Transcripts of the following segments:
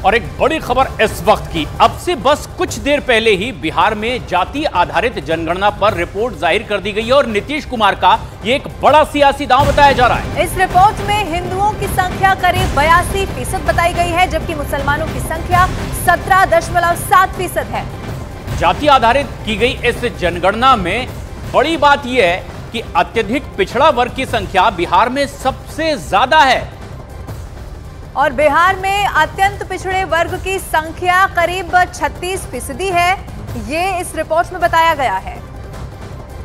और एक बड़ी खबर इस वक्त की। अब से बस कुछ देर पहले ही बिहार में जाति आधारित जनगणना पर रिपोर्ट जाहिर कर दी गई है और नीतीश कुमार का ये एक बड़ा सियासी दांव बताया जा रहा है। इस रिपोर्ट में हिंदुओं की संख्या करीब 82% बताई गई है, जबकि मुसलमानों की संख्या 17.7% है। जाति आधारित की गई इस जनगणना में बड़ी बात यह है कि अत्यधिक पिछड़ा वर्ग की संख्या बिहार में सबसे ज्यादा है और बिहार में अत्यंत पिछड़े वर्ग की संख्या करीब 36% है, ये इस रिपोर्ट में बताया गया है।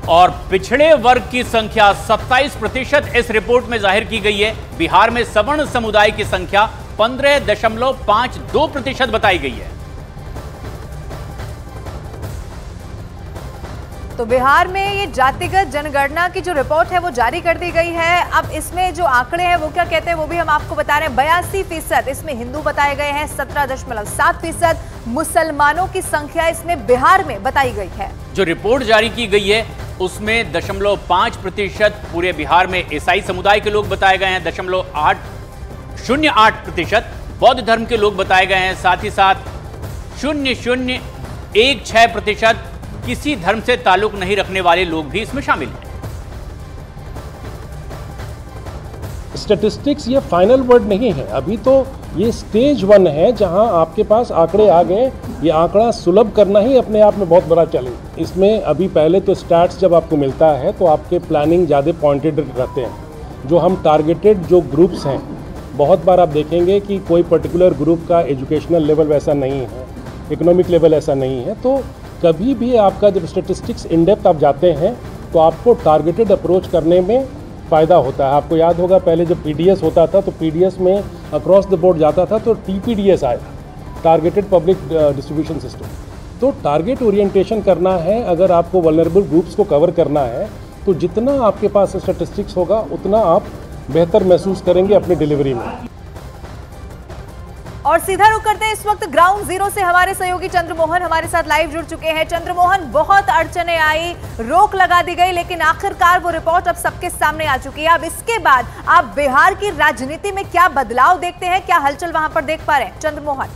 और पिछड़े वर्ग की संख्या 27% इस रिपोर्ट में जाहिर की गई है। बिहार में सवर्ण समुदाय की संख्या 15.52% बताई गई है। तो बिहार में ये जातिगत जनगणना की जो रिपोर्ट है वो जारी कर दी गई है। अब इसमें जो आंकड़े हैं वो क्या कहते हैं वो भी हम आपको बता रहे हैं। 82% इसमें हिंदू बताए गए हैं, 17.7% मुसलमानों की संख्या इसमें बिहार में बताई गई है। जो रिपोर्ट जारी की गई है उसमें 0.5% पूरे बिहार में ईसाई समुदाय के लोग बताए गए हैं, 0.08% बौद्ध धर्म के लोग बताए गए हैं, साथ ही साथ 0.16% किसी धर्म से ताल्लुक नहीं रखने वाले लोग भी इसमें शामिल हैं। स्टैटिस्टिक्स ये फाइनल वर्ड नहीं है, अभी तो ये स्टेज 1 है जहां आपके पास आंकड़े आ गए। ये आंकड़ा सुलभ करना ही अपने आप में बहुत बड़ा चैलेंज। इसमें अभी पहले तो स्टैट्स जब आपको मिलता है तो आपके प्लानिंग ज़्यादा पॉइंटेड रहते हैं। जो हम टारगेटेड जो ग्रुप्स हैं, बहुत बार आप देखेंगे कि कोई पर्टिकुलर ग्रुप का एजुकेशनल लेवल वैसा नहीं है, इकोनॉमिक लेवल ऐसा नहीं है, तो कभी भी आपका जब स्टैटिस्टिक्स इन डेप्थ आप जाते हैं तो आपको टारगेटेड अप्रोच करने में फ़ायदा होता है। आपको याद होगा पहले जब पीडीएस होता था तो पीडीएस में अक्रॉस द बोर्ड जाता था तो टीपीडीएस आया, टारगेटेड पब्लिक डिस्ट्रीब्यूशन सिस्टम। तो टारगेट ओरिएंटेशन करना है, अगर आपको वल्नरेबल ग्रुप्स को कवर करना है तो जितना आपके पास स्टैटिस्टिक्स होगा उतना आप बेहतर महसूस करेंगे अपनी डिलीवरी में। और सीधा रुक करते हैं इस वक्त ग्राउंड जीरो से हमारे सहयोगी चंद्रमोहन हमारे साथ लाइव जुड़ चुके हैं। चंद्रमोहन, बहुत अड़चने आई, रोक लगा दी गई, लेकिन आखिरकार वो रिपोर्ट अब सबके सामने आ चुकी है। अब इसके बाद आप बिहार की राजनीति में क्या बदलाव देखते हैं, क्या हलचल वहां पर देख पा रहे हैं चंद्रमोहन?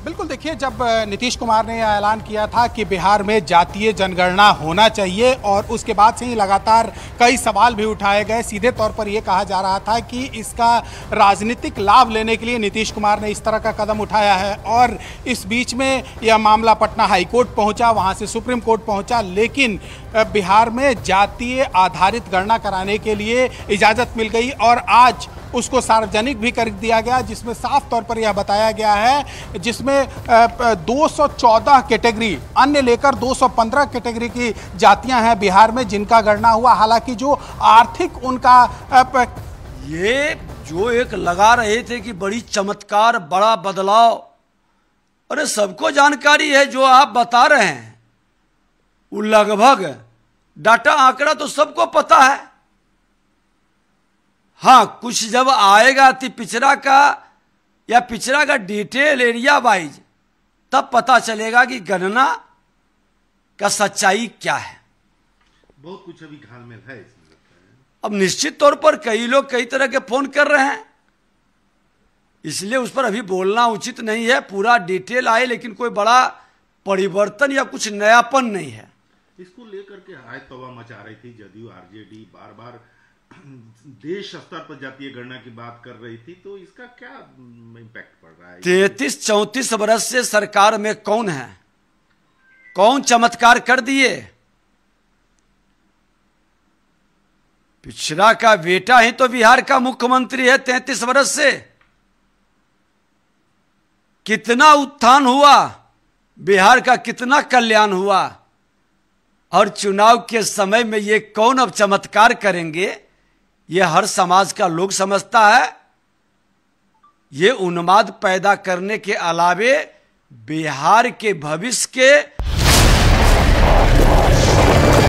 बिल्कुल, देखिए, जब नीतीश कुमार ने यह ऐलान किया था कि बिहार में जातीय जनगणना होना चाहिए और उसके बाद से ही लगातार कई सवाल भी उठाए गए। सीधे तौर पर यह कहा जा रहा था कि इसका राजनीतिक लाभ लेने के लिए नीतीश कुमार ने इस तरह का कदम उठाया है और इस बीच में यह मामला पटना हाई कोर्ट पहुंचा, वहां से सुप्रीम कोर्ट पहुंचा, लेकिन बिहार में जातीय आधारित गणना कराने के लिए इजाज़त मिल गई और आज उसको सार्वजनिक भी कर दिया गया, जिसमें साफ तौर पर यह बताया गया है, जिसमें 214 कैटेगरी अन्य लेकर 215 कैटेगरी की जातियां हैं बिहार में जिनका गणना हुआ। हालांकि जो आर्थिक उनका ये जो एक लगा रहे थे कि बड़ी चमत्कार, बड़ा बदलाव, अरे सबको जानकारी है जो आप बता रहे हैं वो लगभग डाटा आंकड़ा तो सबको पता है। हाँ, कुछ जब आएगा अति पिछड़ा का या पिछड़ा का डिटेल एरिया वाइज तब पता चलेगा कि गणना का सच्चाई क्या है। बहुत कुछ अभी घालमेल है इसमें। अब निश्चित तौर पर कई लोग कई तरह के फोन कर रहे हैं, इसलिए उस पर अभी बोलना उचित नहीं है। पूरा डिटेल आए लेकिन कोई बड़ा परिवर्तन या कुछ नयापन नहीं है। इसको लेकर के हाय तौबा मचा रही थी जदयू, आरजेडी बार बार देश स्तर पर जातीय गणना की बात कर रही थी, तो इसका क्या इम्पैक्ट पड़ रहा है? 33-34 वर्ष से सरकार में कौन है, कौन चमत्कार कर दिए? पिछड़ा का बेटा ही तो बिहार का मुख्यमंत्री है 33 वर्ष से। कितना उत्थान हुआ, बिहार का कितना कल्याण हुआ, और चुनाव के समय में ये कौन अब चमत्कार करेंगे, ये हर समाज का लोग समझता है। ये उन्माद पैदा करने के अलावे बिहार के भविष्य के